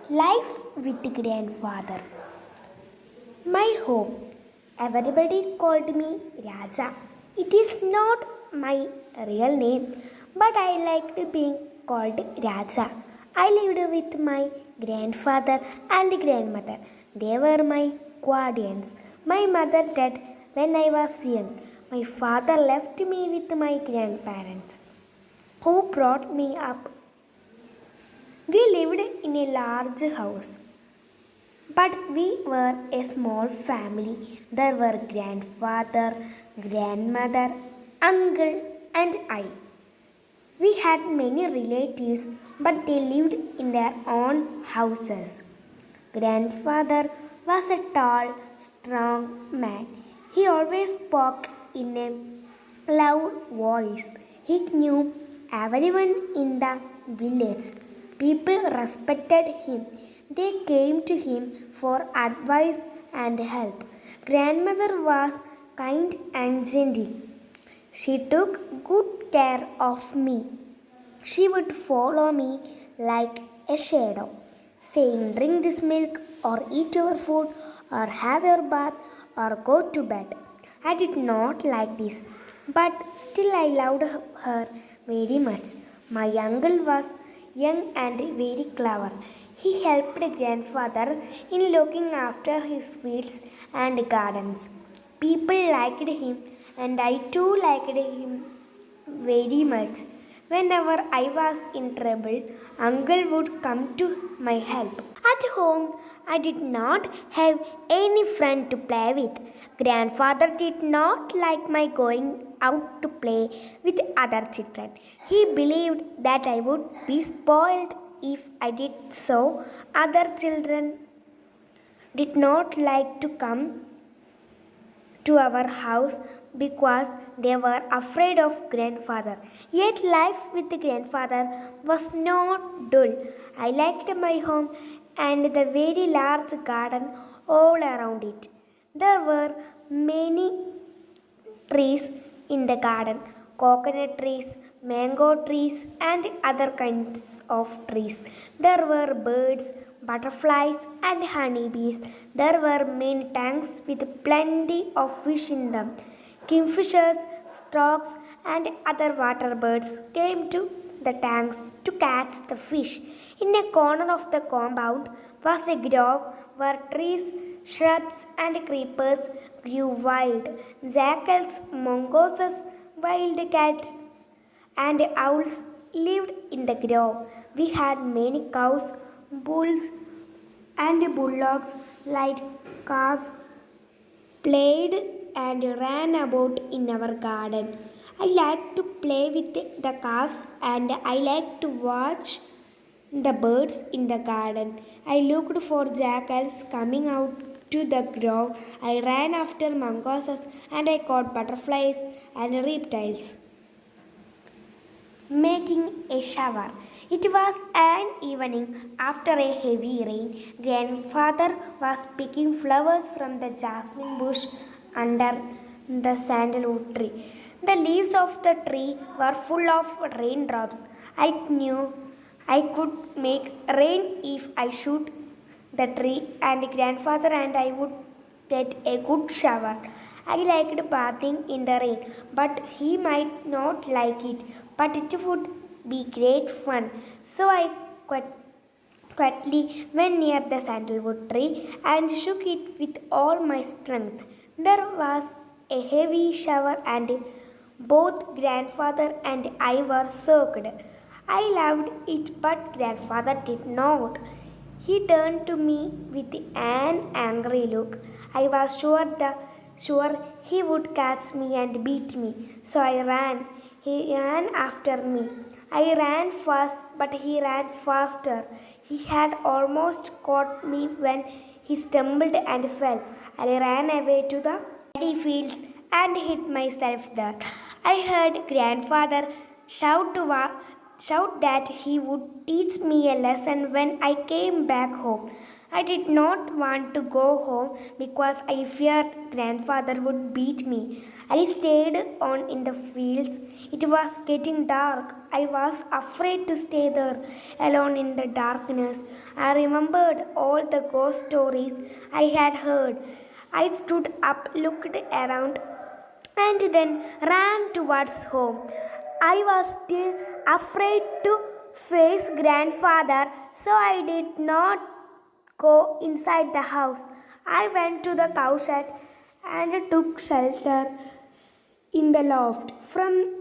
Life with grandfather. My home. Everybody called me Raja. It is not my real name, but I liked being called Raja. I lived with my grandfather and grandmother. They were my guardians. My mother died when I was young. My father left me with my grandparents, who brought me up. We lived in a large house, but we were a small family. There were grandfather, grandmother, uncle, and I. We had many relatives, but they lived in their own houses. Grandfather was a tall, strong man. He always spoke in a loud voice. He knew everyone in the village. People respected him. They came to him for advice and help. Grandmother was kind and gentle. She took good care of me. She would follow me like a shadow, saying, "Drink this milk, or eat your food, or have your bath, or go to bed." I did not like this, but still I loved her very much. My uncle was young and very clever. He helped grandfather in looking after his fields and gardens. People liked him, and I too liked him very much. Whenever I was in trouble, uncle would come to my help. At home, I did not have any friend to play with. Grandfather did not like my going out to play with other children. He believed that I would be spoiled if I did so. Other children did not like to come to our house because they were afraid of grandfather. Yet life with the grandfather was not dull. I liked my home and the very large garden all around it. There were many trees in the garden: coconut trees, mango trees, and other kinds of trees. There were birds, butterflies, and honeybees. There were many tanks with plenty of fish in them. Kingfishers, storks, and other water birds came to the tanks to catch the fish. In a corner of the compound was a grove where trees, shrubs, and creepers grew wild. Jackals, mongooses, wild cats, and owls lived in the grove. We had many cows, bulls, and bullocks, like calves, played and ran about in our garden. I liked to play with the calves, and I liked to watch the birds in the garden. I looked for jackals coming out to the grove. I ran after mongooses, and I caught butterflies and reptiles. Making a shower. It was an evening after a heavy rain. Grandfather was picking flowers from the jasmine bush under the sandalwood tree. The leaves of the tree were full of raindrops. I knew I could make rain if I shoot the tree, and grandfather and I would get a good shower. I liked bathing in the rain, but he might not like it. But it would be great fun. So I quietly went near the sandalwood tree and shook it with all my strength. There was a heavy shower, and both grandfather and I were soaked. I loved it, but grandfather did not. He turned to me with an angry look. I was sure he would catch me and beat me. So I ran. He ran after me. I ran fast, but he ran faster. He had almost caught me when he stumbled and fell. I ran away to the paddy fields and hid myself there. I heard grandfather shout to shout that he would teach me a lesson when I came back home. I did not want to go home because I feared grandfather would beat me. I stayed on in the fields. It was getting dark. I was afraid to stay there alone in the darkness. I remembered all the ghost stories I had heard. I stood up, looked around, and then ran towards home. I was still afraid to face grandfather, so I did not go inside the house. I went to the cowshed and took shelter in the loft. From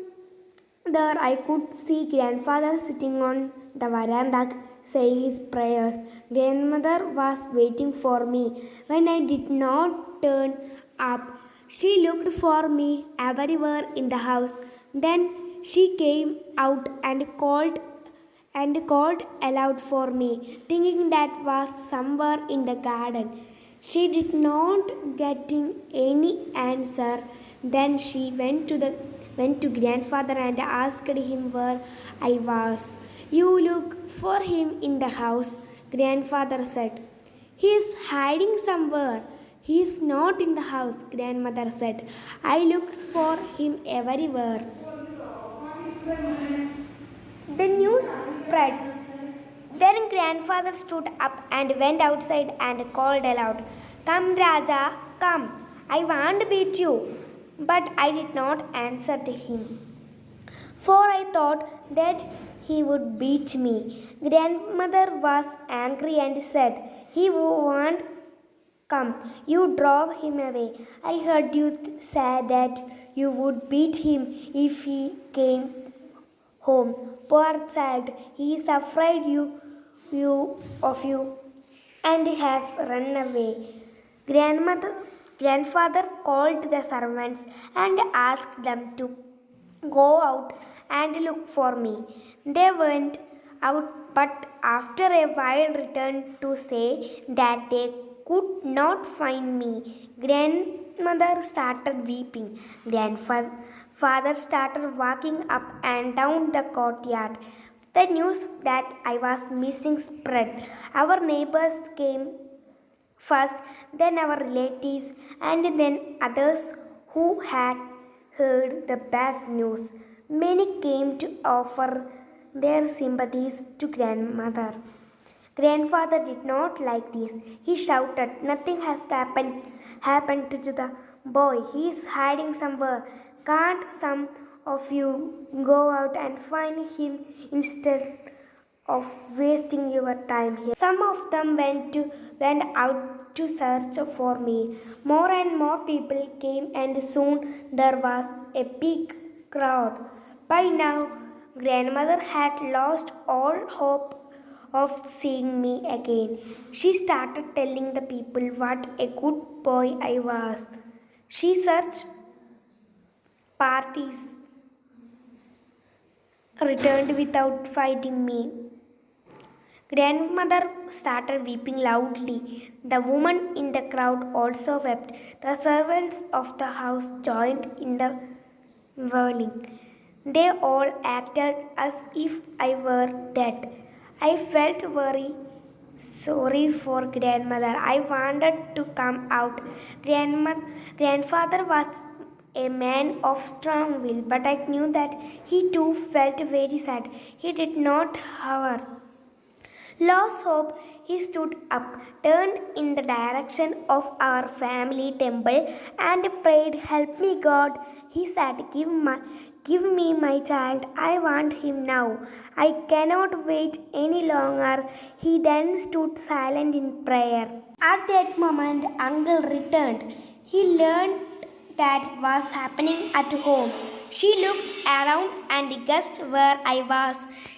there, I could see grandfather sitting on the veranda saying his prayers. Grandmother was waiting for me. When I did not turn up, she looked for me everywhere in the house. Then she came out and called aloud for me, thinking that was somewhere in the garden. She did not getting any answer. Then she went to grandfather and asked him where I was. You look for him in the house, grandfather said. He is hiding somewhere. He is not in the house, grandmother said. I looked for him everywhere. The news spreads. Then grandfather stood up and went outside and called aloud, Come, Raja, come. I won't beat you. But I did not answer to him, for I thought that he would beat me. Grandmother was angry and said, He won't come. You drove him away. I heard you say that you would beat him if he came home. Poor child, he is afraid of you and has run away. Grandfather called the servants and asked them to go out and look for me. They went out, but after a while returned to say that they could not find me. Grandmother started weeping. Grandfather started walking up and down the courtyard. The news that I was missing spread. Our neighbors came first, then our relatives, and then others who had heard the bad news. Many came to offer their sympathies to grandmother. Grandfather did not like this. He shouted, Nothing has happened to the boy. He is hiding somewhere. Can't some of you go out and find him instead of wasting your time here? Some of them went out to search for me. More and more people came, and soon there was a big crowd. By now, grandmother had lost all hope of seeing me again. She started telling the people what a good boy I was. She searched parties, returned without fighting me. Grandmother started weeping loudly. The woman in the crowd also wept. The servants of the house joined in the wailing. They all acted as if I were dead. I felt very sorry for grandmother. I wanted to come out. Grandfather was a man of strong will, but I knew that he too felt very sad. He did not, however, lost hope. He stood up, turned in the direction of our family temple, and prayed, Help me, God. He said, Give me my child. I want him now. I cannot wait any longer. He then stood silent in prayer. At that moment, uncle returned. He learned that was happening at home. She looked around and guessed where I was.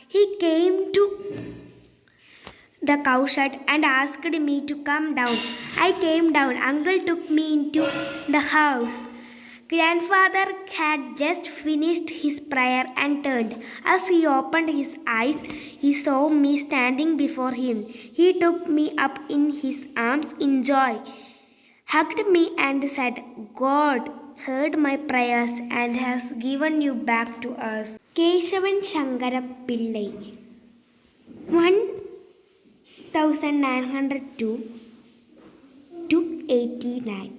He came to the cowshed and asked me to come down. I came down. Uncle took me into the house. Grandfather had just finished his prayer and turned. As he opened his eyes, he saw me standing before him. He took me up in his arms in joy, hugged me and said, God heard my prayers and has given you back to us. Keshavan Shankara Pillai 1902 to 89.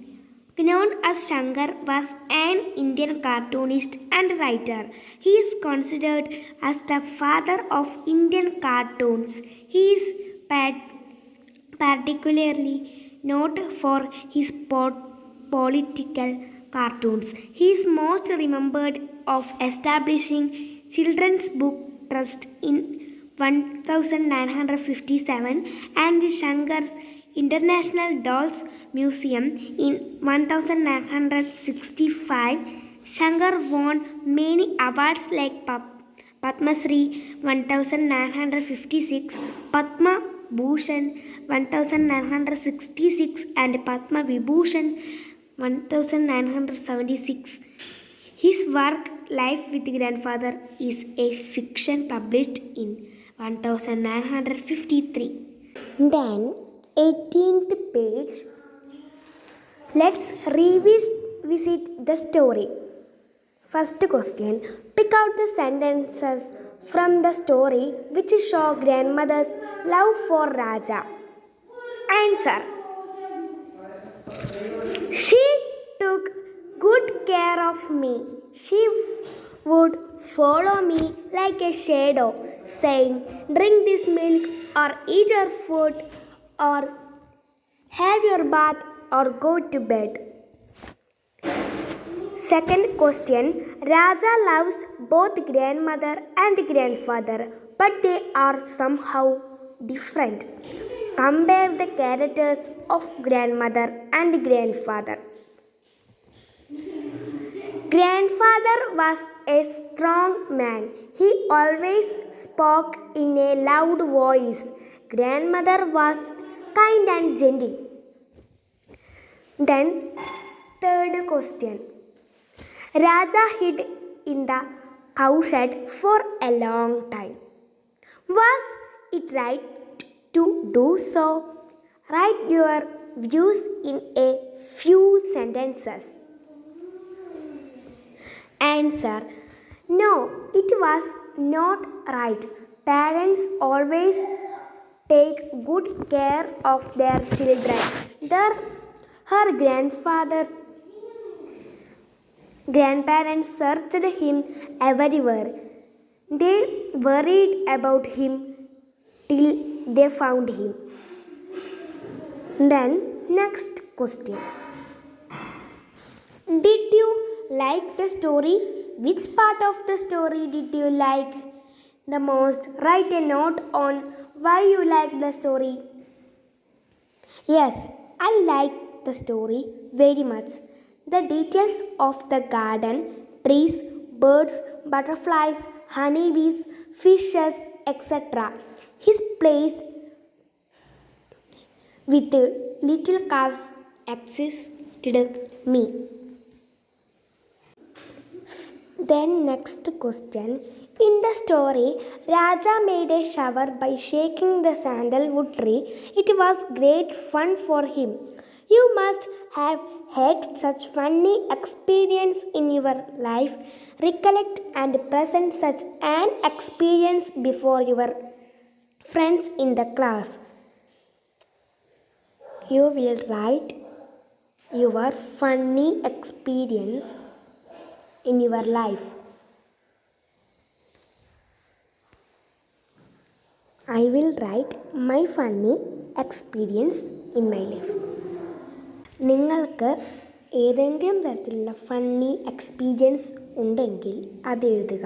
Known as Shankar, was an Indian cartoonist and writer. He is considered as the father of Indian cartoons. He is particularly noted for his political cartoons. He is most remembered of establishing Children's Book Trust in 1957 and Shankar's International Dolls Museum in 1965. Shankar won many awards like Padma Shri 1956, Padma Bhushan 1966 and Padma Vibhushan 1976. His work Life with Grandfather is a fiction published in 1953. Then 18th page. Let's revisit the story. First question. Pick out the sentences from the story which show grandmother's love for Raja. Answer. She took good care of me. She would follow me like a shadow, saying, "Drink this milk, or eat your food, or have your bath, or go to bed." Second question. Raja loves both grandmother and grandfather, but they are somehow different. Compare the characters of grandmother and grandfather. Grandfather was a strong man. He always spoke in a loud voice. Grandmother was kind and gentle. Then, third question. Raja hid in the cowshed for a long time. Was it right to do so? Write your views in a few sentences. Answer. No, it was not right. Parents always take good care of their children. Her grandparents searched him everywhere. They worried about him till they found him. Then, next question. Did you like the story? Which part of the story did you like the most? Write a note on why you like the story. Yes, I liked the story very much. The details of the garden, trees, birds, butterflies, honeybees, fishes, etc. His place with little calves excited me. Then next question. In the story, Raja made a shower by shaking the sandalwood tree. It was great fun for him. You must have had such funny experience in your life. Recollect and present such an experience before your friends in the class. You will write your funny experience in your life. I will write my funny experience in my life. നിങ്ങൾക്ക് ഏതെങ്കിലും തരത്തിലുള്ള funny experience ഉണ്ടെങ്കിൽ അത് എഴുതുക.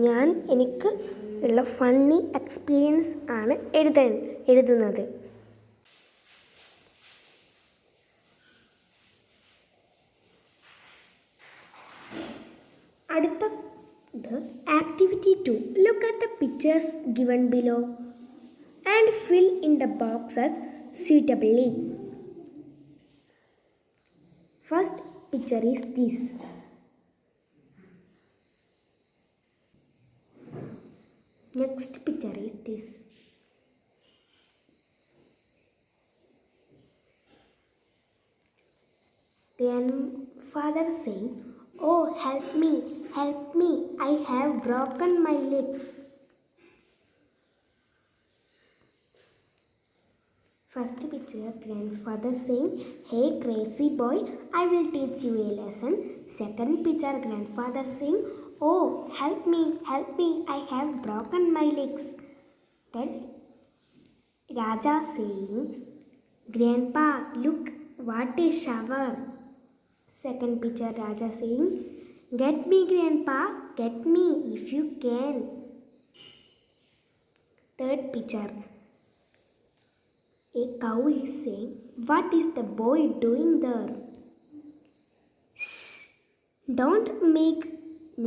ഞാൻ എനിക്ക് ഉള്ള funny experience ആണ് എഴുതുന്നത്. അടുത്തത് Activity 2. Look at the pictures given below and fill in the boxes suitably. First picture is this. Next picture is this. Grandfather saying, "Oh, help me, I have broken my legs." First picture, grandfather saying, "Hey crazy boy, I will teach you a lesson." Second picture, grandfather saying, "Oh, help me, I have broken my legs." Then Raja saying, "Grandpa, look what a shower." Second picture, Raja saying, "Get me, Grandpa, get me if you can." Third picture, a cow is saying, "What is the boy doing there?" "Shh, don't make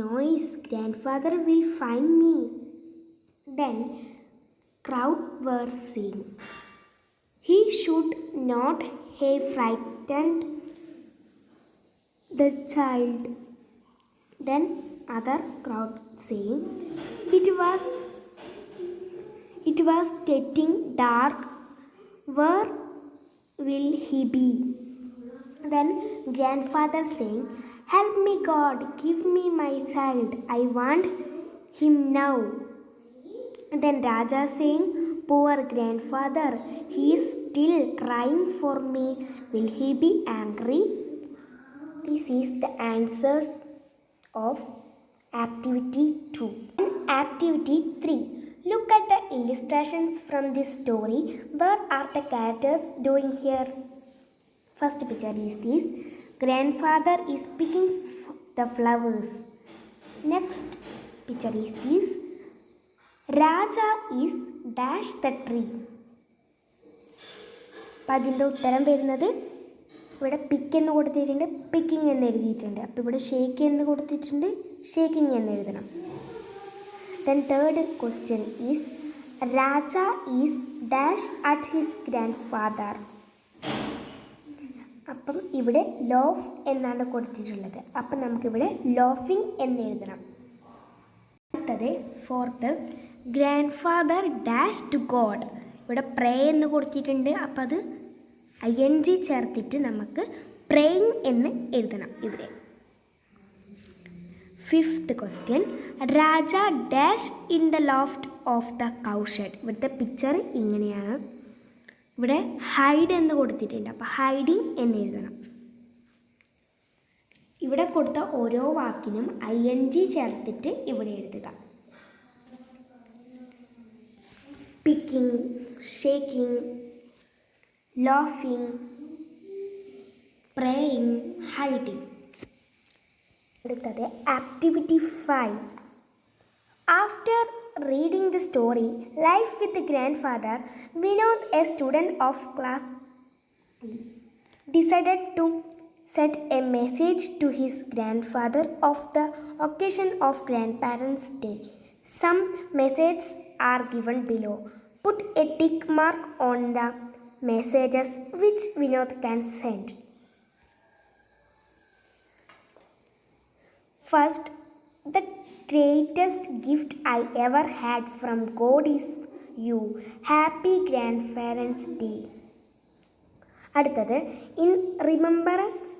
noise, grandfather will find me." Then crowd were saying, "He should not have frightened the child." Then other crowd saying, It was getting dark. Where will he be?" Then grandfather saying, "Help me God, give me my child. I want him now." Then Raja saying, "Poor grandfather, he is still crying for me. Will he be angry?" This is the answers of activity 2. And activity 3. Look at the illustrations from this story. What are the characters doing here? First picture is this. Grandfather is picking the flowers. Next picture is this. Raja is dash the tree. അപ്പം അതിൻ്റെ ഉത്തരം വരുന്നത് ഇവിടെ പിക്ക് എന്ന് കൊടുത്തിട്ടുണ്ട്, picking എന്ന് എഴുതിയിട്ടുണ്ട്. അപ്പോൾ ഇവിടെ ഷേക്ക് എന്ന് കൊടുത്തിട്ടുണ്ട്, ഷേക്കിംഗ് എന്ന് എഴുതണം. Then third question is, Raja is dash at his grandfather. അപ്പം ഇവിടെ ലോഫ് എന്നാണ് കൊടുത്തിട്ടുള്ളത്. അപ്പം നമുക്കിവിടെ ലോഫിംഗ് എന്ന് എഴുതണം. അടുത്തത് fourth, grandfather dash to God. ഇവിടെ പ്രേ എന്ന് കൊടുത്തിട്ടുണ്ട്. അപ്പം അത് ING ചേർത്തിട്ട് നമുക്ക് പ്രേയിങ് എന്ന് എഴുതണം ഇവിടെ. Fifth question, Raja dash in the loft of the cow shed. ഇവിടുത്തെ പിക്ചർ ഇങ്ങനെയാണ്. ഇവിടെ ഹൈഡ് എന്ന് കൊടുത്തിട്ടുണ്ട്. അപ്പോൾ ഹൈഡിങ് എന്ന് എഴുതണം. ഇവിടെ കൊടുത്ത ഓരോ വാക്കിനും ING ചേർത്തിട്ട് ഇവിടെ എഴുതുക. Picking, shaking, laughing, praying, hiding. അടുത്തത് activity 5. After reading the story Life with the Grandfather, Vinod, a student of class, decided to send a message to his grandfather of the occasion of Grandparents' Day. Some messages are given below. Put a tick mark on the messages which Vinod can send. First, the greatest gift I ever had from God is you. Happy Grandparents' Day. അടുത്തത്, in remembrance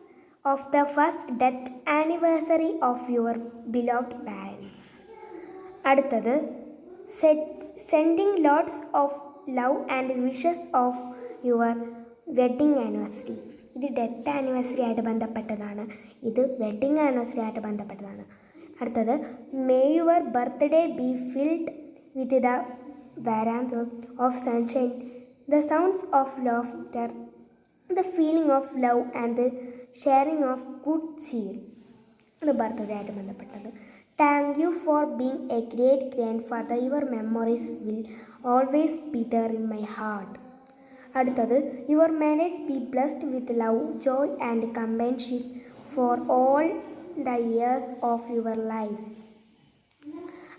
of the first death anniversary of your beloved parents. അടുത്തത്, sending lots of love and wishes of your wedding anniversary. ഇത് death anniversary ആയിട്ട് ബന്ധപ്പെട്ടതാണ്, ഇത് wedding anniversary ആയിട്ട് ബന്ധപ്പെട്ടതാണ്. അടുത്തത്, may your birthday be filled with the warmth of sunshine, the sounds of laughter, the feeling of love and the sharing of good cheer. ഇത് birthday ആയിട്ട് ബന്ധപ്പെട്ടത്. Thank you for being a great grand father, your memories will always be there in my heart. അടുത്തത്, your marriage be blessed with love, joy and companionship for all the years of your lifes.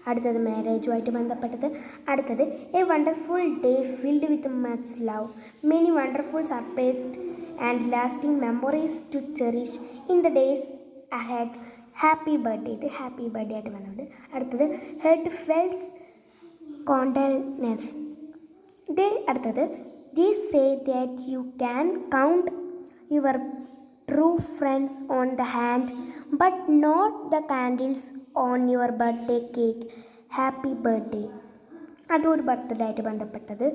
അടുത്തത് മാരേജുമായിട്ട് ബന്ധപ്പെട്ടത്. അടുത്തത്, a wonderful day filled with much love, many wonderful surprised and lasting memories to cherish in the days ahead. Happy birthday, ഇത് happy birthday ആയിട്ട് ബന്ധപ്പെട്ട്. അടുത്തത്, head feels കോണ്ടൽനെസ്. അടുത്തത്, they say that you can count your true friends on the hand but not the candles on your birthday cake. Happy birthday. അതൊരു birthday ആയിട്ട് ബന്ധപ്പെട്ടത്.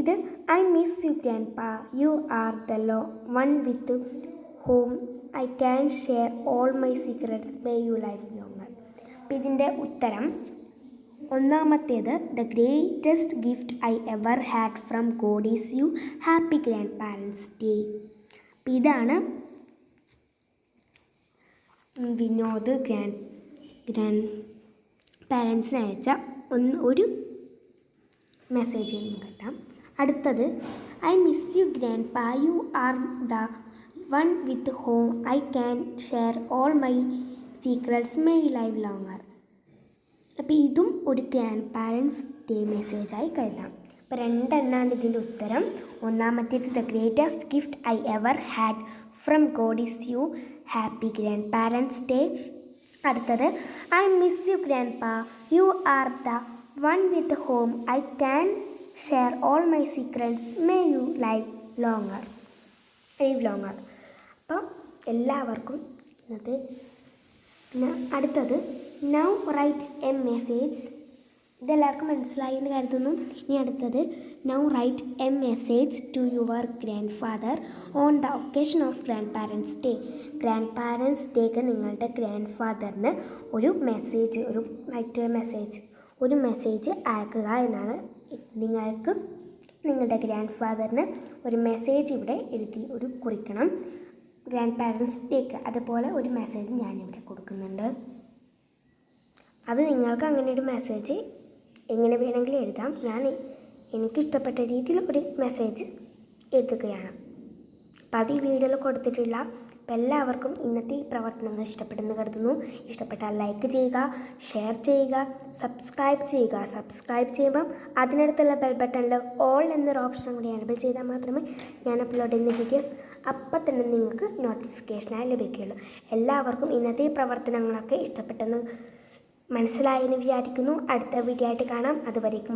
ഇത് I miss you grandpa, you are the one with whom I can share all my secrets, may you life longer. അപ്പം ഇതിൻ്റെ ഉത്തരം ഒന്നാമത്തേത് the greatest gift I ever had from God is you, happy grand parents day. അപ്പം ഇതാണ് Vinod grand പാരൻസിന് അയച്ച ഒരു message കേട്ടാം. അടുത്തത് I miss you grandpa, you are the one with whom I can share all my secrets, may you live longer. അപ്പോൾ ഇതും ഒരു grand parents day മെസ്സേജായി കരുതാം. അപ്പോൾ രണ്ടെണ്ണമാണ് ഇതിൻ്റെ ഉത്തരം. ഒന്നാമത്തേത് the greatest gift I ever had from God is you, happy grand parents day. അടുത്തത് I miss you grandpa, you are the one with whom I can share all my secrets, may you live longer. അപ്പോൾ എല്ലാവർക്കും ഇന്നത്തെ അടുത്തത് now write a message. ഇതെല്ലാവർക്കും മനസ്സിലായി എന്ന് കരുതുന്നു. ഇനി അടുത്തത് now write a message to your grand father on the occasion of grand parents day. Grand parents ഡേക്ക് നിങ്ങളുടെ ഗ്രാൻഡ് ഫാദറിന് ഒരു മെസ്സേജ് അയക്കുക എന്നാണ്. നിങ്ങൾക്ക് നിങ്ങളുടെ ഗ്രാൻഡ് ഫാദറിന് ഒരു മെസ്സേജ് ഇവിടെ എഴുതി കുറിക്കണം ഗ്രാൻഡ് പാരൻസ് ഡേക്ക്. അതുപോലെ ഒരു മെസ്സേജ് ഞാനിവിടെ കൊടുക്കുന്നുണ്ട്. അത് നിങ്ങൾക്ക് അങ്ങനെ ഒരു മെസ്സേജ് എങ്ങനെ വേണമെങ്കിലും എഴുതാം. എനിക്കിഷ്ടപ്പെട്ട രീതിയിൽ ഒരു മെസ്സേജ് എഴുതുകയാണ്. അപ്പം അത് ഈ വീഡിയോയിൽ കൊടുത്തിട്ടില്ല. അപ്പം എല്ലാവർക്കും ഇന്നത്തെ ഈ പ്രവർത്തനങ്ങൾ ഇഷ്ടപ്പെടുന്നു കരുതുന്നു. ഇഷ്ടപ്പെട്ടാൽ ലൈക്ക് ചെയ്യുക, ഷെയർ ചെയ്യുക, സബ്സ്ക്രൈബ് ചെയ്യുമ്പം അതിനടുത്തുള്ള ബെൽ ബട്ടണിൽ ഓൾ എന്നൊരു ഓപ്ഷൻ കൂടി എനേബിൾ ചെയ്താൽ മാത്രമേ ഞാൻ അപ്ലോഡ് ചെയ്യുന്ന വീഡിയോസ് അപ്പം തന്നെ നിങ്ങൾക്ക് നോട്ടിഫിക്കേഷനായി ലഭിക്കുകയുള്ളൂ. എല്ലാവർക്കും ഇന്നത്തെ ഈ പ്രവർത്തനങ്ങളൊക്കെ ഇഷ്ടപ്പെട്ടെന്ന് മനസ്സിലായെന്ന് വിചാരിക്കുന്നു. അടുത്ത വീഡിയോ ആയിട്ട് കാണാം. അതുവരേക്കും